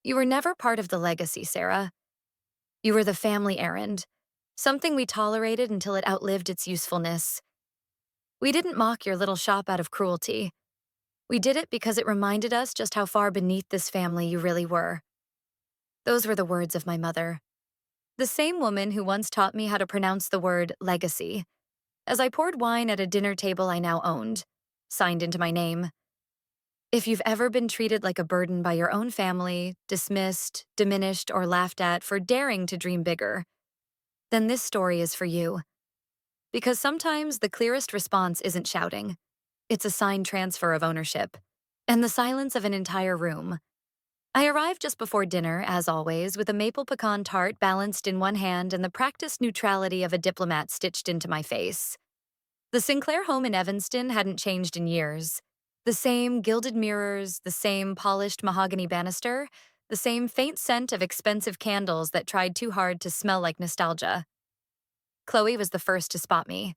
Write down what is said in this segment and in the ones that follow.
You were never part of the legacy, Sarah. You were the family errand, something we tolerated until it outlived its usefulness. We didn't mock your little shop out of cruelty. We did it because it reminded us just how far beneath this family you really were. Those were the words of my mother, the same woman who once taught me how to pronounce the word legacy, as I poured wine at a dinner table I now owned, signed into my name. If you've ever been treated like a burden by your own family, dismissed, diminished, or laughed at for daring to dream bigger, then this story is for you. Because sometimes the clearest response isn't shouting. It's a signed transfer of ownership, and the silence of an entire room. I arrived just before dinner, as always, with a maple pecan tart balanced in one hand and the practiced neutrality of a diplomat stitched into my face. The Sinclair home in Evanston hadn't changed in years. The same gilded mirrors, the same polished mahogany banister, the same faint scent of expensive candles that tried too hard to smell like nostalgia. Chloe was the first to spot me.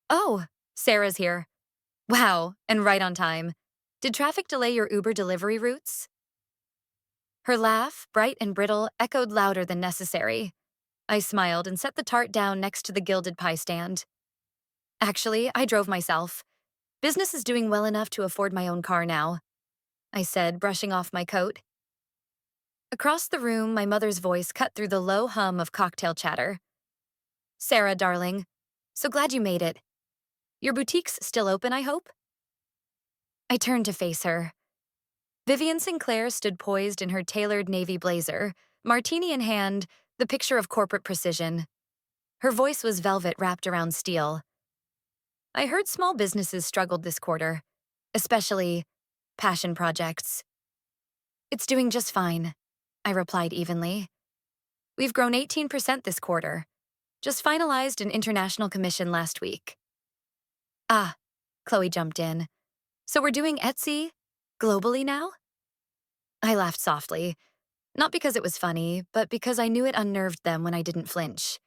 "Oh, Sarah's here. Wow, and right on time. Did traffic delay your Uber delivery routes?" Her laugh, bright and brittle, echoed louder than necessary. I smiled and set the tart down next to the gilded pie stand. "Actually, I drove myself. Business is doing well enough to afford my own car now," I said, brushing off my coat. Across the room, my mother's voice cut through the low hum of cocktail chatter. "Sarah, darling, so glad you made it. Your boutique's still open, I hope?" I turned to face her. Vivian Sinclair stood poised in her tailored navy blazer, martini in hand, the picture of corporate precision. Her voice was velvet wrapped around steel. "I heard small businesses struggled this quarter, especially passion projects." "It's doing just fine," I replied evenly. "We've grown 18% this quarter. Just finalized an international commission last week." "Ah," Chloe jumped in. "So we're doing Etsy globally now?" I laughed softly, not because it was funny, but because I knew it unnerved them when I didn't flinch.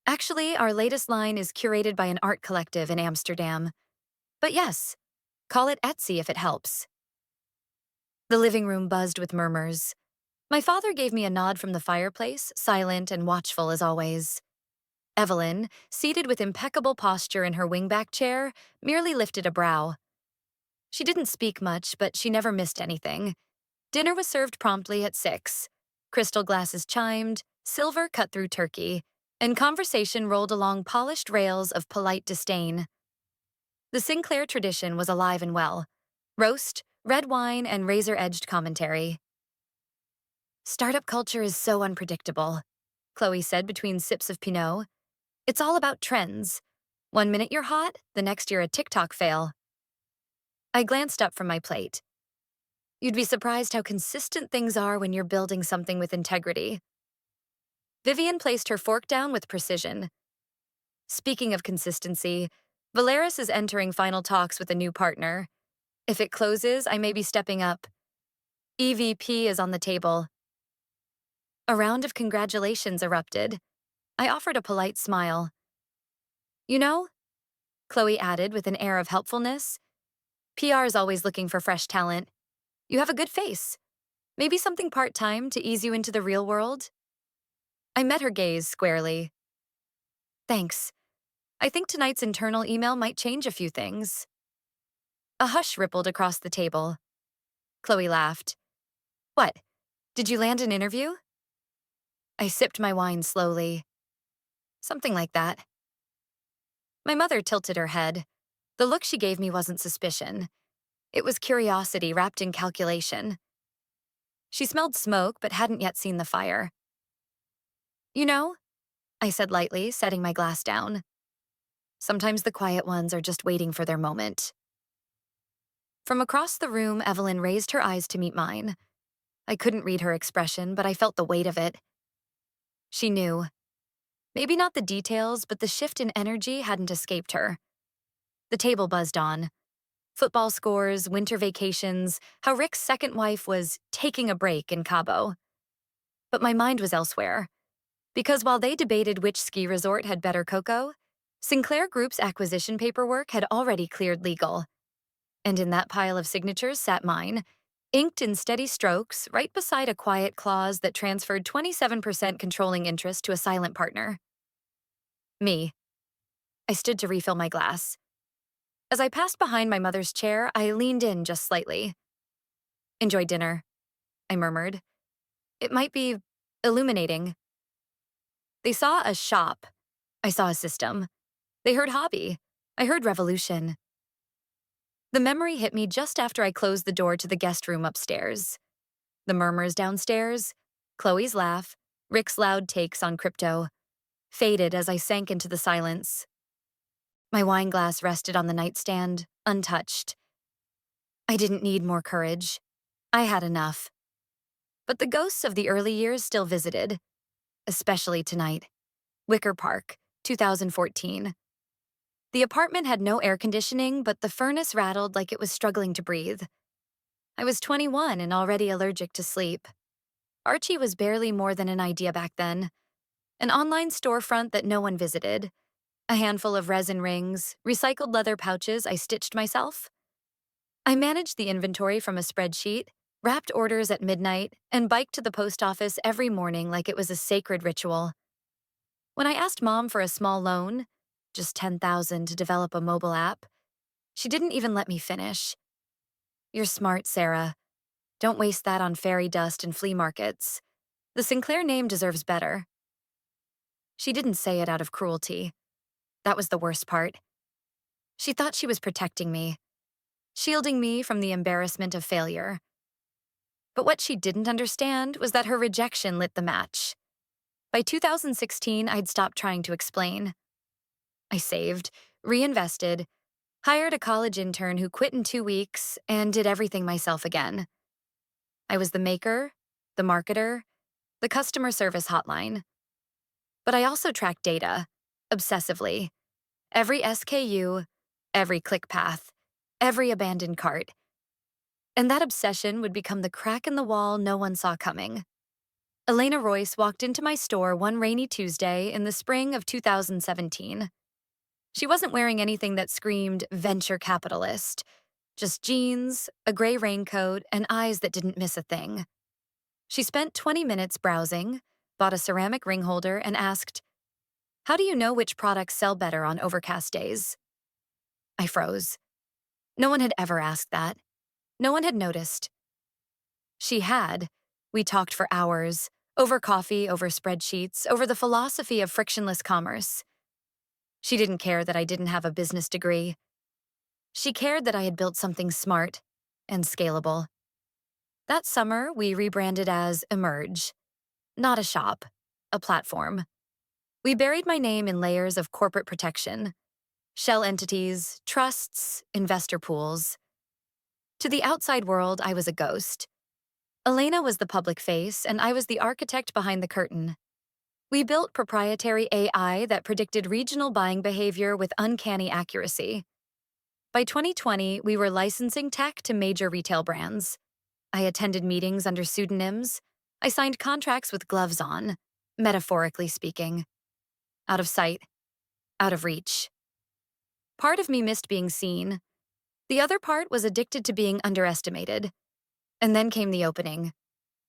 "Actually, our latest line is curated by an art collective in Amsterdam. But yes, call it Etsy if it helps." The living room buzzed with murmurs. My father gave me a nod from the fireplace, silent and watchful as always. Evelyn, seated with impeccable posture in her wingback chair, merely lifted a brow. She didn't speak much, but she never missed anything. Dinner was served promptly at 6. Crystal glasses chimed, silver cut through turkey, and conversation rolled along polished rails of polite disdain. The Sinclair tradition was alive and well. Roast, red wine, and razor-edged commentary. "Startup culture is so unpredictable," Chloe said between sips of Pinot. "It's all about trends. One minute you're hot, the next you're a TikTok fail." I glanced up from my plate. "You'd be surprised how consistent things are when you're building something with integrity." Vivian placed her fork down with precision. "Speaking of consistency, Valeris is entering final talks with a new partner. If it closes, I may be stepping up. EVP is on the table." A round of congratulations erupted. I offered a polite smile. "You know," Chloe added with an air of helpfulness, "PR is always looking for fresh talent. You have a good face. Maybe something part-time to ease you into the real world?" I met her gaze squarely. "Thanks. I think tonight's internal email might change a few things." A hush rippled across the table. Chloe laughed. "What? Did you land an interview?" I sipped my wine slowly. "Something like that." My mother tilted her head. The look she gave me wasn't suspicion. It was curiosity wrapped in calculation. She smelled smoke but hadn't yet seen the fire. "You know," I said lightly, setting my glass down, "sometimes the quiet ones are just waiting for their moment." From across the room, Evelyn raised her eyes to meet mine. I couldn't read her expression, but I felt the weight of it. She knew. Maybe not the details, but the shift in energy hadn't escaped her. The table buzzed on. Football scores, winter vacations, how Rick's second wife was taking a break in Cabo. But my mind was elsewhere. Because while they debated which ski resort had better cocoa, Sinclair Group's acquisition paperwork had already cleared legal. And in that pile of signatures sat mine, inked in steady strokes right beside a quiet clause that transferred 27% controlling interest to a silent partner. Me. I stood to refill my glass. As I passed behind my mother's chair, I leaned in just slightly. Enjoy dinner, I murmured. It might be illuminating. They saw a shop. I saw a system. They heard hobby. I heard revolution. The memory hit me just after I closed the door to the guest room upstairs. The murmurs downstairs, Chloe's laugh, Rick's loud takes on crypto, faded as I sank into the silence. My wine glass rested on the nightstand, untouched. I didn't need more courage. I had enough. But the ghosts of the early years still visited, especially tonight. Wicker Park, 2014. The apartment had no air conditioning, but the furnace rattled like it was struggling to breathe. I was 21 and already allergic to sleep. Archie was barely more than an idea back then. An online storefront that no one visited. A handful of resin rings, recycled leather pouches I stitched myself. I managed the inventory from a spreadsheet, wrapped orders at midnight, and biked to the post office every morning like it was a sacred ritual. When I asked Mom for a small loan, just $10,000 to develop a mobile app, she didn't even let me finish. You're smart, Sarah. Don't waste that on fairy dust and flea markets. The Sinclair name deserves better. She didn't say it out of cruelty. That was the worst part. She thought she was protecting me, shielding me from the embarrassment of failure. But what she didn't understand was that her rejection lit the match. By 2016, I'd stopped trying to explain. I saved, reinvested, hired a college intern who quit in 2 weeks, and did everything myself again. I was the maker, the marketer, the customer service hotline. But I also tracked data, obsessively. Every SKU, every click path, every abandoned cart. And that obsession would become the crack in the wall no one saw coming. Elena Royce walked into my store one rainy Tuesday in the spring of 2017. She wasn't wearing anything that screamed venture capitalist, just jeans, a gray raincoat, and eyes that didn't miss a thing. She spent 20 minutes browsing, bought a ceramic ring holder, and asked, "How do you know which products sell better on overcast days?" I froze. No one had ever asked that. No one had noticed. She had. We talked for hours, over coffee, over spreadsheets, over the philosophy of frictionless commerce. She didn't care that I didn't have a business degree. She cared that I had built something smart and scalable. That summer, we rebranded as Emerge. Not a shop, a platform. We buried my name in layers of corporate protection, shell entities, trusts, investor pools. To the outside world, I was a ghost. Elena was the public face, and I was the architect behind the curtain. We built proprietary AI that predicted regional buying behavior with uncanny accuracy. By 2020, we were licensing tech to major retail brands. I attended meetings under pseudonyms. I signed contracts with gloves on, metaphorically speaking. Out of sight, out of reach. Part of me missed being seen. The other part was addicted to being underestimated. And then came the opening.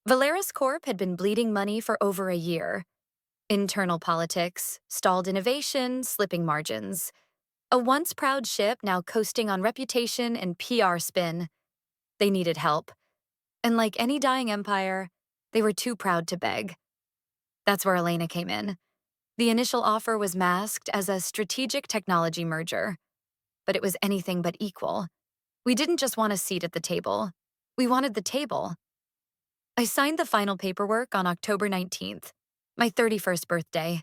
Valeris Corp had been bleeding money for over a year. Internal politics, stalled innovation, slipping margins. A once proud ship now coasting on reputation and PR spin. They needed help. And like any dying empire, they were too proud to beg. That's where Elena came in. The initial offer was masked as a strategic technology merger. But it was anything but equal. We didn't just want a seat at the table. We wanted the table. I signed the final paperwork on October 19th, my 31st birthday.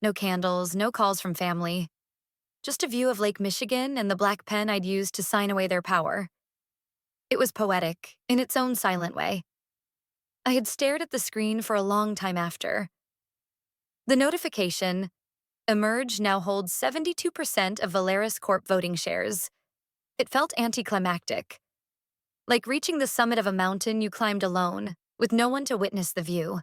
No candles, no calls from family. Just a view of Lake Michigan and the black pen I'd used to sign away their power. It was poetic, in its own silent way. I had stared at the screen for a long time after. The notification, Emerge now holds 72% of Valeris Corp voting shares. It felt anticlimactic. Like reaching the summit of a mountain you climbed alone, with no one to witness the view.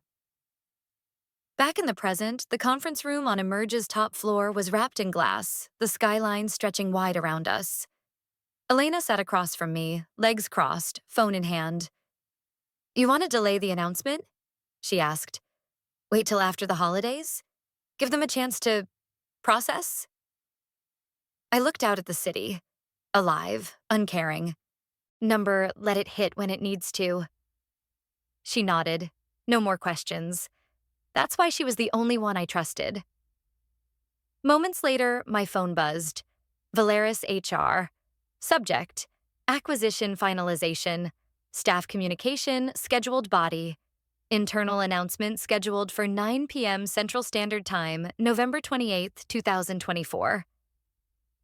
Back in the present, the conference room on Emerge's top floor was wrapped in glass, the skyline stretching wide around us. Elena sat across from me, legs crossed, phone in hand. You want to delay the announcement? She asked. Wait till after the holidays? Give them a chance to process? I looked out at the city, alive, uncaring. Number, let it hit when it needs to. She nodded. No more questions. That's why she was the only one I trusted. Moments later, my phone buzzed. Valeris HR. Subject: acquisition finalization. Staff communication, scheduled body. Internal announcement scheduled for 9 p.m. Central Standard Time, November 28, 2024.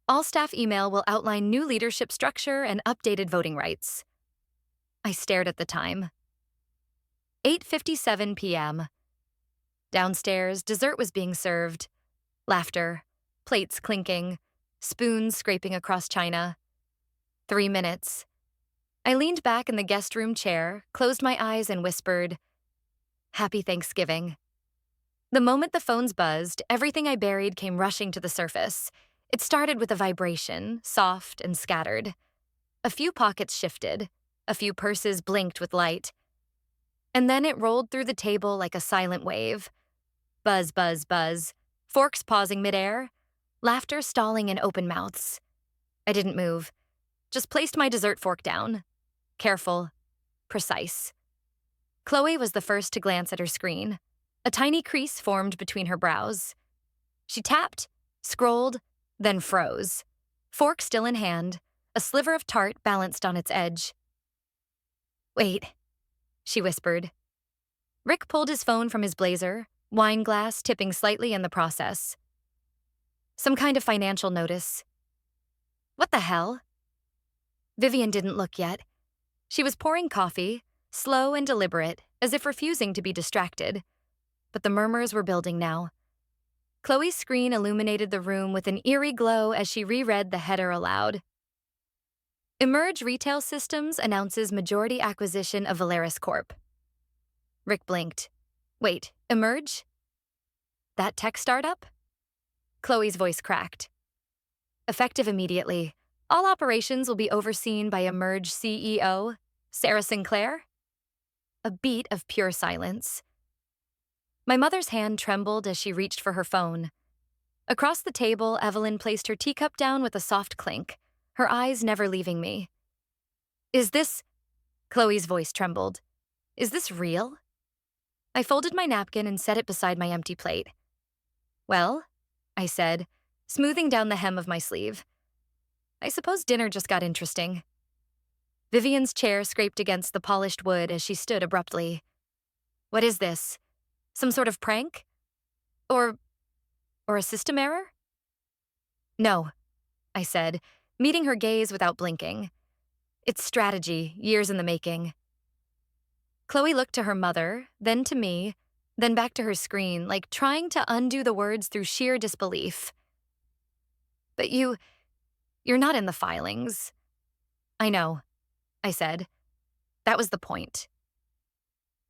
All staff email will outline new leadership structure and updated voting rights. I stared at the time. 8:57 p.m. Downstairs, dessert was being served. Laughter, plates clinking, spoons scraping across china. 3 minutes. I leaned back in the guest room chair, closed my eyes, and whispered, Happy Thanksgiving. The moment the phones buzzed, everything I buried came rushing to the surface. It started with a vibration, soft and scattered. A few pockets shifted. A few purses blinked with light. And then it rolled through the table like a silent wave. Buzz, buzz, buzz. Forks pausing midair. Laughter stalling in open mouths. I didn't move. Just placed my dessert fork down. Careful. Precise. Chloe was the first to glance at her screen. A tiny crease formed between her brows. She tapped, scrolled, then froze. Fork still in hand, a sliver of tart balanced on its edge. Wait, she whispered. Rick pulled his phone from his blazer, wine glass tipping slightly in the process. Some kind of financial notice. What the hell? Vivian didn't look yet. She was pouring coffee, slow and deliberate, as if refusing to be distracted. But the murmurs were building now. Chloe's screen illuminated the room with an eerie glow as she reread the header aloud. Emerge Retail Systems announces majority acquisition of Valeris Corp. Rick blinked. Wait, Emerge? That tech startup? Chloe's voice cracked. Effective immediately, all operations will be overseen by Emerge CEO, Sarah Sinclair? A beat of pure silence. My mother's hand trembled as she reached for her phone. Across the table, Evelyn placed her teacup down with a soft clink, her eyes never leaving me. Is this... Chloe's voice trembled. Is this real? I folded my napkin and set it beside my empty plate. Well, I said, smoothing down the hem of my sleeve. I suppose dinner just got interesting. Vivian's chair scraped against the polished wood as she stood abruptly. What is this? Some sort of prank? Or a system error? No, I said, meeting her gaze without blinking. It's strategy, years in the making. Chloe looked to her mother, then to me, then back to her screen, like trying to undo the words through sheer disbelief. But you're not in the filings. I know, I said. That was the point.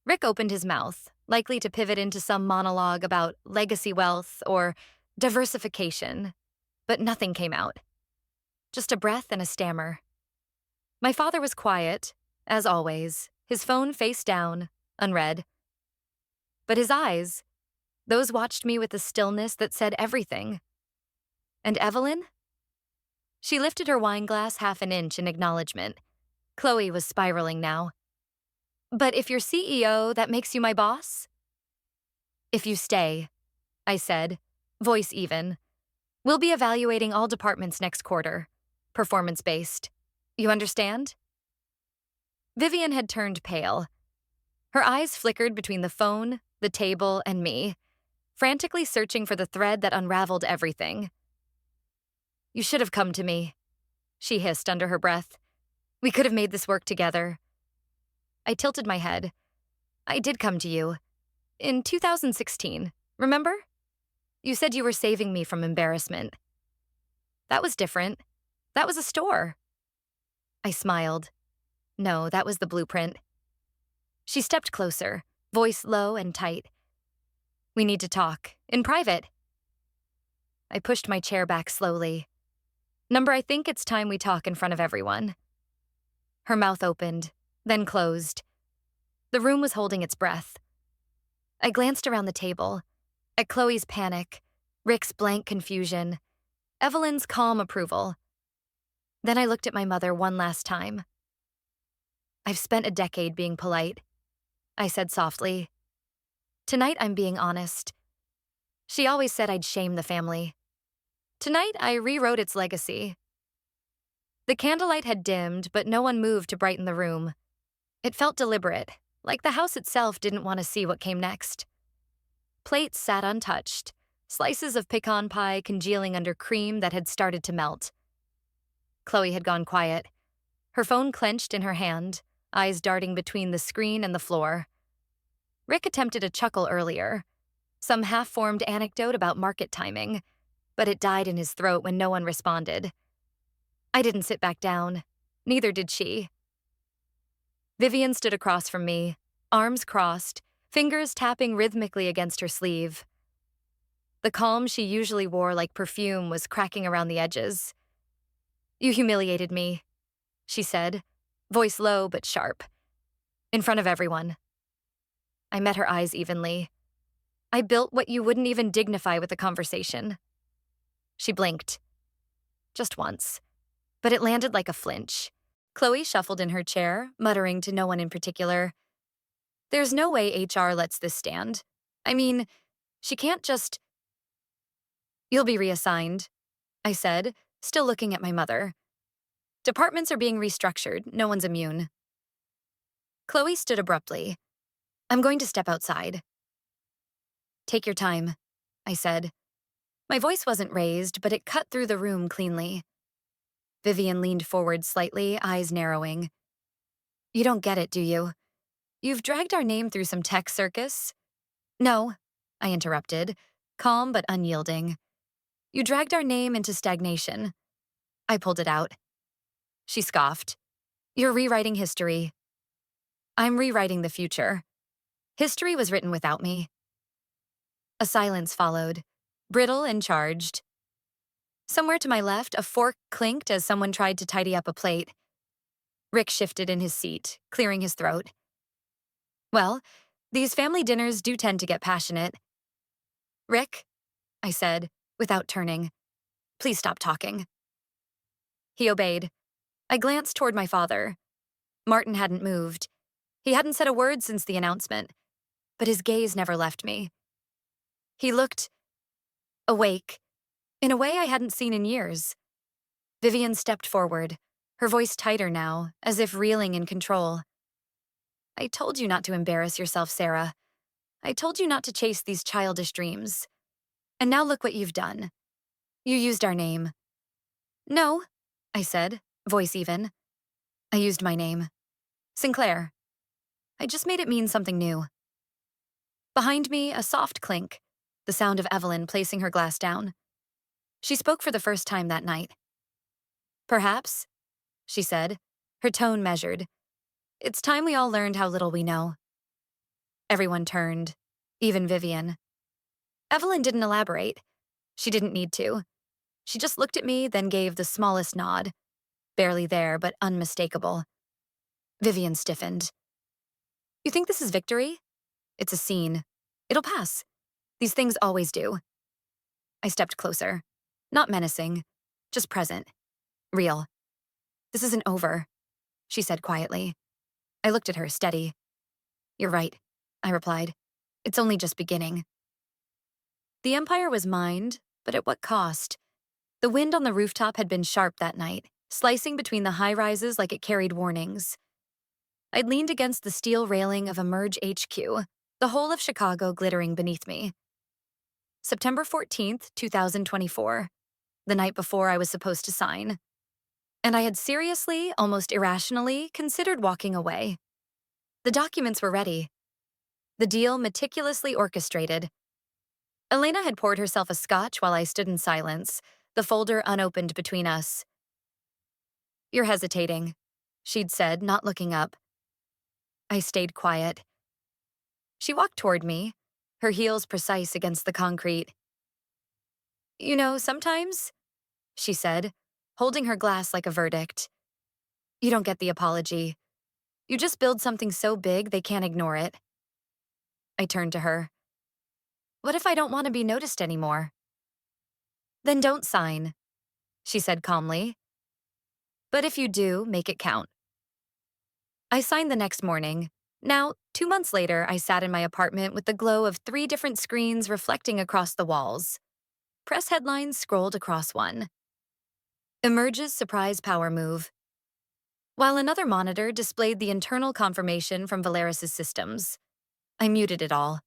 Rick opened his mouth, likely to pivot into some monologue about legacy wealth or diversification, but nothing came out. Just a breath and a stammer. My father was quiet, as always, his phone face down, unread. But his eyes, those watched me with a stillness that said everything. And Evelyn? She lifted her wine glass half an inch in acknowledgement. Chloe was spiraling now. But if you're CEO, that makes you my boss? If you stay, I said, voice even. We'll be evaluating all departments next quarter. Performance-based. You understand? Vivian had turned pale. Her eyes flickered between the phone, the table, and me, frantically searching for the thread that unraveled everything. You should have come to me, she hissed under her breath. We could have made this work together. I tilted my head. I did come to you. In 2016, remember? You said you were saving me from embarrassment. That was different. That was a store. I smiled. No, that was the blueprint. She stepped closer, voice low and tight. We need to talk, in private. I pushed my chair back slowly. Number, I think it's time we talk in front of everyone. Her mouth opened, then closed. The room was holding its breath. I glanced around the table, at Chloe's panic, Rick's blank confusion, Evelyn's calm approval. Then I looked at my mother one last time. I've spent a decade being polite, I said softly. Tonight I'm being honest. She always said I'd shame the family. Tonight I rewrote its legacy. The candlelight had dimmed, but no one moved to brighten the room. It felt deliberate, like the house itself didn't want to see what came next. Plates sat untouched, slices of pecan pie congealing under cream that had started to melt. Chloe had gone quiet, her phone clenched in her hand, eyes darting between the screen and the floor. Rick attempted a chuckle earlier, some half-formed anecdote about market timing, but it died in his throat when no one responded. I didn't sit back down. Neither did she. Vivian stood across from me, arms crossed, fingers tapping rhythmically against her sleeve. The calm she usually wore like perfume was cracking around the edges. "You humiliated me," she said, voice low but sharp. "In front of everyone." I met her eyes evenly. "I built what you wouldn't even dignify with a conversation." She blinked. Just once. But it landed like a flinch. Chloe shuffled in her chair, muttering to no one in particular. "There's no way HR lets this stand. I mean, she can't just—" "You'll be reassigned," I said, still looking at my mother. "Departments are being restructured. No one's immune." Chloe stood abruptly. "I'm going to step outside." "Take your time," I said. My voice wasn't raised, but it cut through the room cleanly. Vivian leaned forward slightly, eyes narrowing. "You don't get it, do you? You've dragged our name through some tech circus." "No," I interrupted, calm but unyielding. "You dragged our name into stagnation." I pulled it out. She scoffed. "You're rewriting history." "I'm rewriting the future. History was written without me." A silence followed, brittle and charged. Somewhere to my left, a fork clinked as someone tried to tidy up a plate. Rick shifted in his seat, clearing his throat. "Well, these family dinners do tend to get passionate." "Rick," I said, without turning, "please stop talking." He obeyed. I glanced toward my father. Martin hadn't moved. He hadn't said a word since the announcement, but his gaze never left me. He looked awake, in a way I hadn't seen in years. Vivian stepped forward, her voice tighter now, as if reeling in control. "I told you not to embarrass yourself, Sarah. I told you not to chase these childish dreams. And now look what you've done. You used our name." "No," I said, voice even. "I used my name. Sinclair. I just made it mean something new." Behind me, a soft clink, the sound of Evelyn placing her glass down. She spoke for the first time that night. "Perhaps," she said, her tone measured. "It's time we all learned how little we know." Everyone turned, even Vivian. Evelyn didn't elaborate. She didn't need to. She just looked at me, then gave the smallest nod. Barely there, but unmistakable. Vivian stiffened. "You think this is victory? It's a scene. It'll pass. These things always do." I stepped closer. Not menacing, just present. Real. "This isn't over," she said quietly. I looked at her, steady. "You're right," I replied. "It's only just beginning." The empire was mined, but at what cost? The wind on the rooftop had been sharp that night, slicing between the high-rises like it carried warnings. I'd leaned against the steel railing of Emerge HQ, the whole of Chicago glittering beneath me. September 14th, 2024, the night before I was supposed to sign. And I had seriously, almost irrationally, considered walking away. The documents were ready. The deal meticulously orchestrated. Elena had poured herself a scotch while I stood in silence, the folder unopened between us. "You're hesitating," she'd said, not looking up. I stayed quiet. She walked toward me, her heels precise against the concrete. "You know, sometimes," she said, holding her glass like a verdict. You don't get the apology. You just build something so big they can't ignore it. I turned to her. What if I don't want to be noticed anymore? Then don't sign, she said calmly. But if you do, make it count. I signed the next morning. Now, 2 months later, I sat in my apartment with the glow of 3 different screens reflecting across the walls. Press headlines scrolled across one. Emerges surprise power move. While another monitor displayed the internal confirmation from Valeris's systems. I muted it all.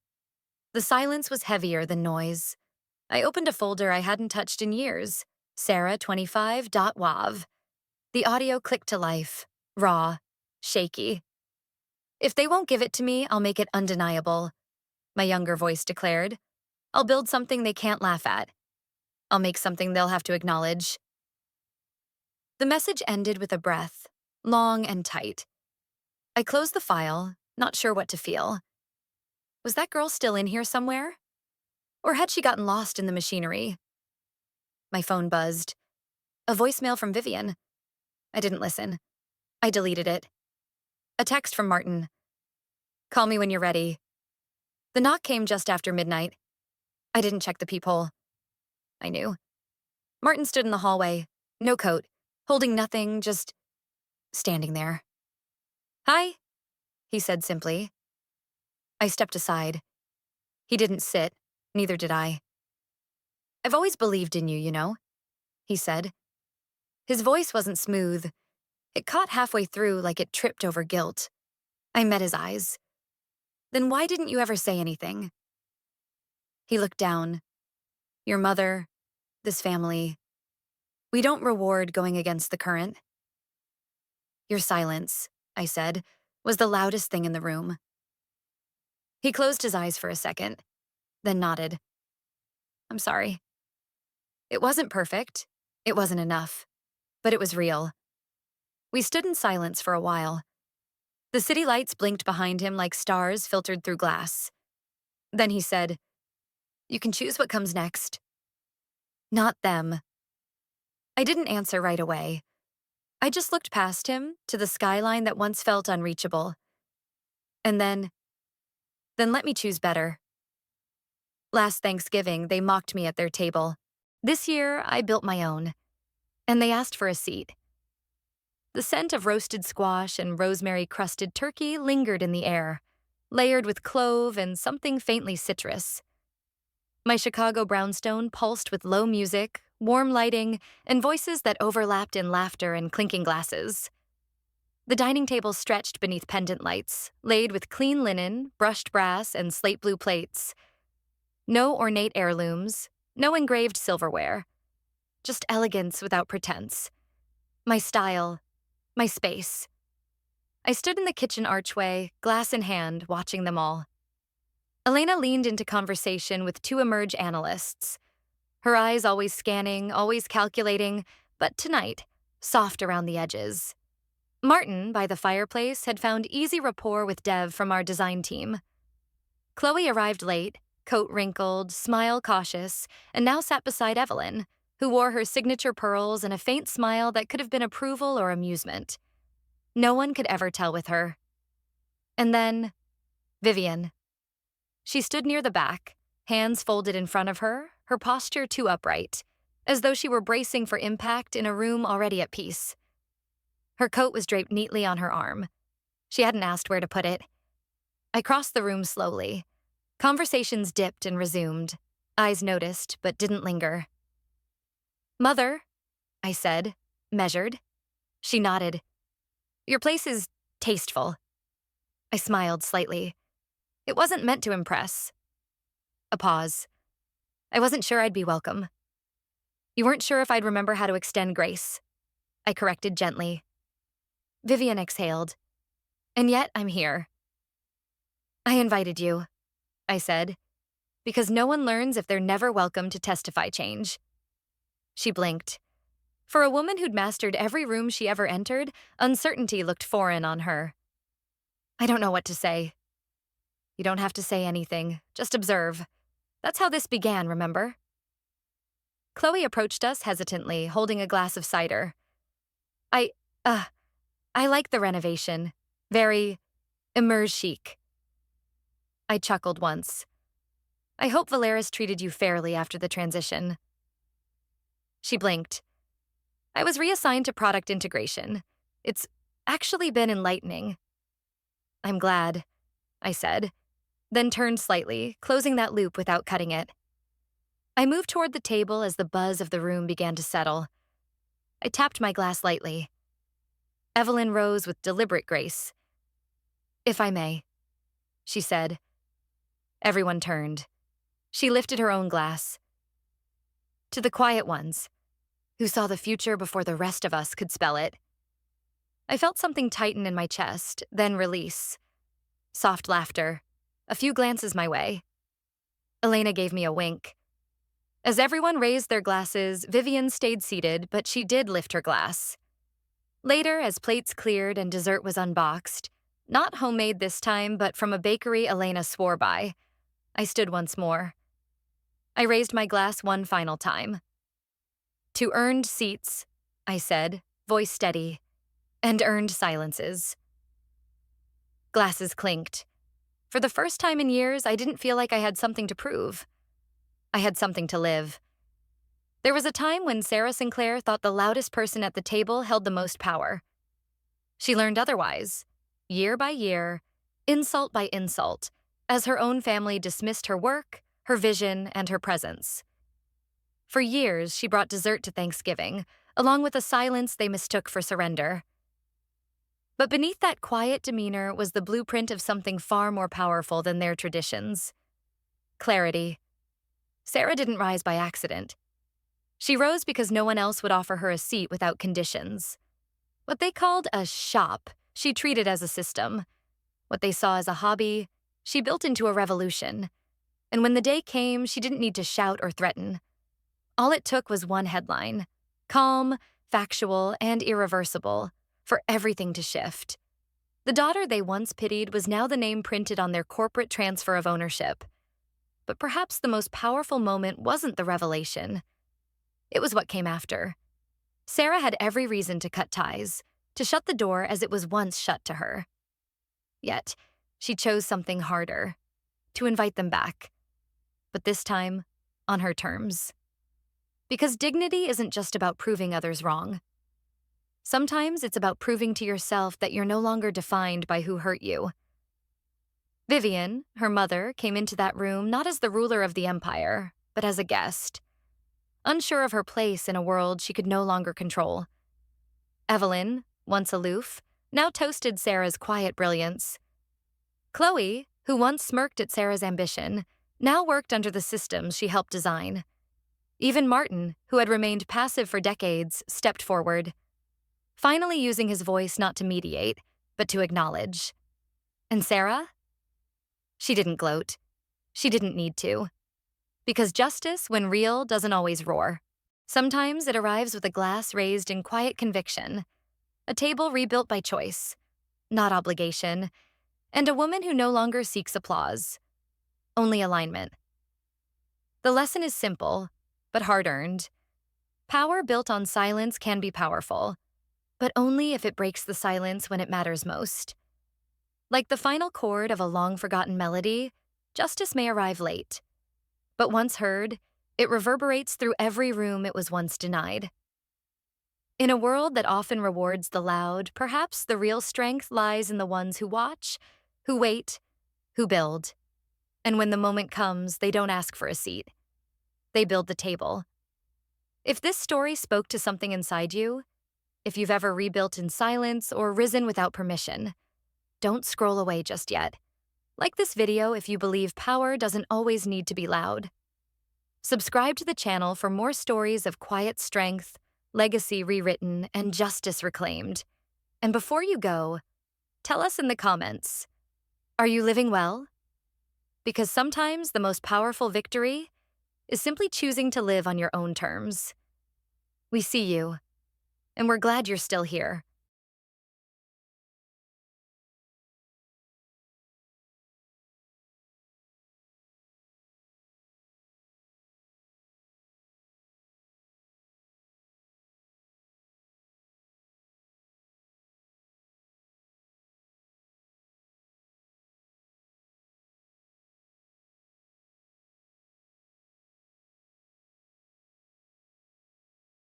The silence was heavier than noise. I opened a folder I hadn't touched in years, Sarah25.wav. The audio clicked to life, raw, shaky. If they won't give it to me, I'll make it undeniable, my younger voice declared. I'll build something they can't laugh at. I'll make something they'll have to acknowledge. The message ended with a breath, long and tight. I closed the file, not sure what to feel. Was that girl still in here somewhere? Or had she gotten lost in the machinery? My phone buzzed. A voicemail from Vivian. I didn't listen. I deleted it. A text from Martin. Call me when you're ready. The knock came just after midnight. I didn't check the peephole. I knew. Martin stood in the hallway, no coat, holding nothing, just standing there. Hi, he said simply. I stepped aside. He didn't sit, neither did I. I've always believed in you, you know, he said. His voice wasn't smooth. It caught halfway through like it tripped over guilt. I met his eyes. Then why didn't you ever say anything? He looked down. Your mother, this family. We don't reward going against the current. Your silence, I said, was the loudest thing in the room. He closed his eyes for a second, then nodded. I'm sorry. It wasn't perfect. It wasn't enough. But it was real. We stood in silence for a while. The city lights blinked behind him like stars filtered through glass. Then he said, You can choose what comes next. Not them. I didn't answer right away. I just looked past him to the skyline that once felt unreachable. And then let me choose better. Last Thanksgiving, they mocked me at their table. This year, I built my own. And they asked for a seat. The scent of roasted squash and rosemary-crusted turkey lingered in the air, layered with clove and something faintly citrus. My Chicago brownstone pulsed with low music, warm lighting, and voices that overlapped in laughter and clinking glasses. The dining table stretched beneath pendant lights, laid with clean linen, brushed brass, and slate blue plates. No ornate heirlooms, no engraved silverware. Just elegance without pretense. My style, my space. I stood in the kitchen archway, glass in hand, watching them all. Elena leaned into conversation with 2 Emerge analysts. Her eyes always scanning, always calculating, but tonight, soft around the edges. Martin, by the fireplace, had found easy rapport with Dev from our design team. Chloe arrived late, coat wrinkled, smile cautious, and now sat beside Evelyn, who wore her signature pearls and a faint smile that could have been approval or amusement. No one could ever tell with her. And then, Vivian. She stood near the back, hands folded in front of her, her posture too upright, as though she were bracing for impact in a room already at peace. Her coat was draped neatly on her arm. She hadn't asked where to put it. I crossed the room slowly. Conversations dipped and resumed. Eyes noticed, but didn't linger. Mother, I said, measured. She nodded. Your place is tasteful. I smiled slightly. It wasn't meant to impress. A pause. I wasn't sure I'd be welcome. You weren't sure if I'd remember how to extend grace. I corrected gently. Vivian exhaled. And yet I'm here. I invited you, I said, because no one learns if they're never welcome to testify change. She blinked. For a woman who'd mastered every room she ever entered, uncertainty looked foreign on her. I don't know what to say. You don't have to say anything, just observe. That's how this began, remember? Chloe approached us hesitantly, holding a glass of cider. I, uh, I like the renovation. Very immerse chic. I chuckled once. I hope Valeris treated you fairly after the transition. She blinked. I was reassigned to product integration. It's actually been enlightening. I'm glad, I said, then turned slightly, closing that loop without cutting it. I moved toward the table as the buzz of the room began to settle. I tapped my glass lightly. Evelyn rose with deliberate grace. If I may, she said. Everyone turned. She lifted her own glass. To the quiet ones, who saw the future before the rest of us could spell it. I felt something tighten in my chest, then release. Soft laughter, a few glances my way. Elena gave me a wink. As everyone raised their glasses, Vivian stayed seated, but she did lift her glass. Later, as plates cleared and dessert was unboxed, not homemade this time, but from a bakery Elena swore by, I stood once more. I raised my glass one final time. To earned seats, I said, voice steady, and earned silences. Glasses clinked. For the first time in years, I didn't feel like I had something to prove. I had something to live. There was a time when Sarah Sinclair thought the loudest person at the table held the most power. She learned otherwise, year by year, insult by insult, as her own family dismissed her work, her vision, and her presence. For years, she brought dessert to Thanksgiving, along with a silence they mistook for surrender. But beneath that quiet demeanor was the blueprint of something far more powerful than their traditions. Clarity. Sarah didn't rise by accident. She rose because no one else would offer her a seat without conditions. What they called a shop, she treated as a system. What they saw as a hobby, she built into a revolution. And when the day came, she didn't need to shout or threaten. All it took was one headline, calm, factual, and irreversible, for everything to shift. The daughter they once pitied was now the name printed on their corporate transfer of ownership. But perhaps the most powerful moment wasn't the revelation. It was what came after. Sarah had every reason to cut ties, to shut the door as it was once shut to her. Yet, she chose something harder, to invite them back. But this time, on her terms. Because dignity isn't just about proving others wrong. Sometimes it's about proving to yourself that you're no longer defined by who hurt you. Vivian, her mother, came into that room not as the ruler of the empire, but as a guest. Unsure of her place in a world she could no longer control. Evelyn, once aloof, now toasted Sarah's quiet brilliance. Chloe, who once smirked at Sarah's ambition, now worked under the systems she helped design. Even Martin, who had remained passive for decades, stepped forward, finally using his voice not to mediate, but to acknowledge. And Sarah? She didn't gloat. She didn't need to. Because justice, when real, doesn't always roar. Sometimes it arrives with a glass raised in quiet conviction, a table rebuilt by choice, not obligation, and a woman who no longer seeks applause, only alignment. The lesson is simple, but hard-earned. Power built on silence can be powerful, but only if it breaks the silence when it matters most. Like the final chord of a long-forgotten melody, justice may arrive late. But once heard, it reverberates through every room it was once denied. In a world that often rewards the loud, perhaps the real strength lies in the ones who watch, who wait, who build. And when the moment comes, they don't ask for a seat. They build the table. If this story spoke to something inside you, if you've ever rebuilt in silence or risen without permission, don't scroll away just yet. Like this video if you believe power doesn't always need to be loud. Subscribe to the channel for more stories of quiet strength, legacy rewritten, and justice reclaimed. And before you go, tell us in the comments, are you living well? Because sometimes the most powerful victory is simply choosing to live on your own terms. We see you, and we're glad you're still here.